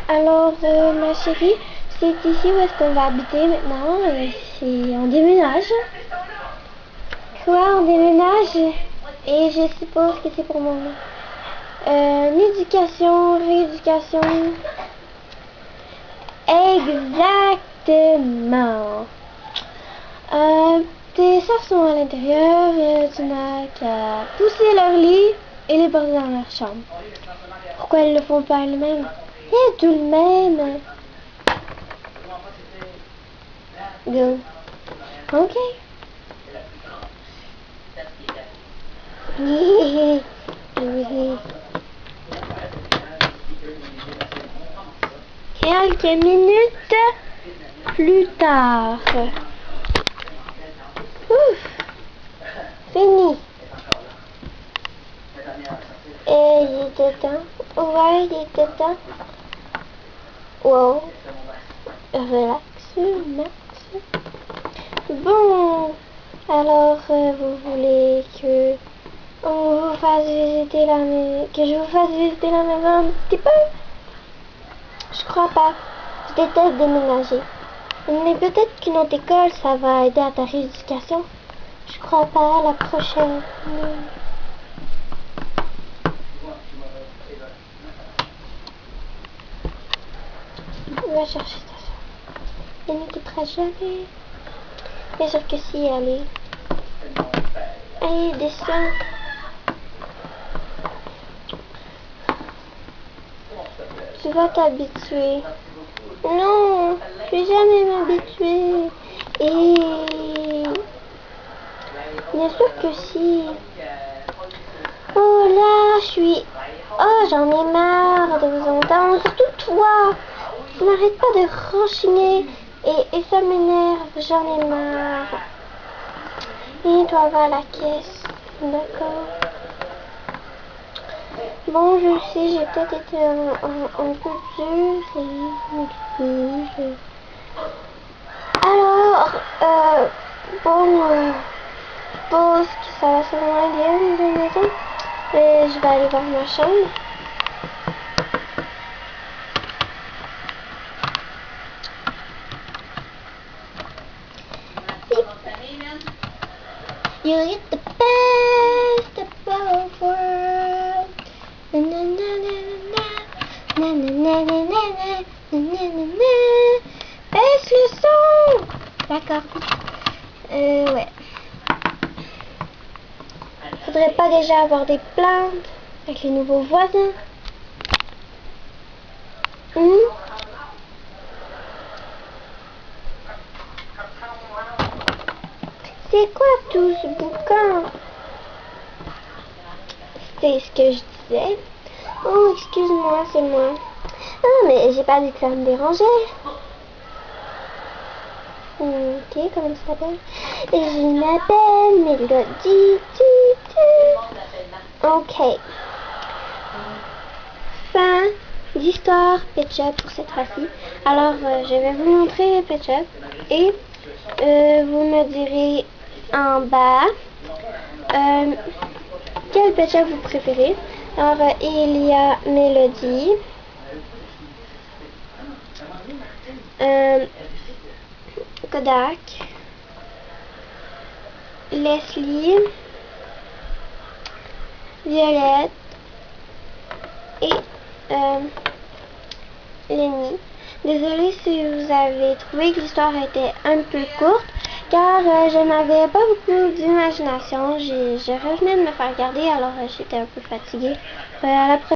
Alors, ma chérie, c'est ici où est-ce qu'on va habiter maintenant. On déménage. Quoi, on déménage? Et je suppose que c'est pour mon éducation, rééducation. Exactement. Tes sœurs sont à l'intérieur. Tu n'as qu'à pousser leur lit et les porter dans leur chambre. Pourquoi elles ne le font pas elles-mêmes? Et tout le même. Go. Ok. Quelques minutes plus tard. Ouf. Fini. Et il était temps. Ouais, il était temps. Wow. Relax, max. Bon. Alors, vous voulez que on vous fasse visiter la maison, que je vous fasse visiter la maison un petit peu? Je crois pas. Je déteste déménager. Mais peut-être qu'une autre école, ça va aider à ta rééducation. Je crois pas. La prochaine. Va chercher ta soeur. Elle ne quittera jamais. Bien sûr que si, allez. Allez, descends. Tu vas t'habituer. Non, je vais jamais m'habituer. Et bien sûr que si. Oh là, oh, j'en ai marre de vous entendre. Surtout toi. Tu n'arrêtes pas de renchigner et ça m'énerve. J'en ai marre. Et toi, va à la caisse. D'accord. Bon, je sais, j'ai peut-être été un peu dure et m'excuse. Alors, bon, je pense que ça va sûrement aller bien de la maison. Et je vais aller voir ma chambre. You get the best of both worlds. Na na na na na na na na na na. Baisse le son. D'accord. Ouais. Faudrait pas déjà avoir des plaintes avec les nouveaux voisins. C'est quoi tout ce boucan? C'est ce que je disais. Oh, excuse-moi, c'est moi. Ah, mais j'ai pas dit que ça me dérangeait. Ok, comment tu t'appelles? Je m'appelle Mélodie. Ok. Fin d'histoire Pet-Shop pour cette fois-ci. Alors, je vais vous montrer Pet-Shop et vous me direz en bas quel Pet-Shop vous préférez. Alors, il y a Mélodie, Kodak, Leslie, Violette et Lenny. Désolée si vous avez trouvé que l'histoire était un peu courte, car je n'avais pas beaucoup d'imagination. Je revenais de me faire regarder, alors j'étais un peu fatiguée. À la prochaine.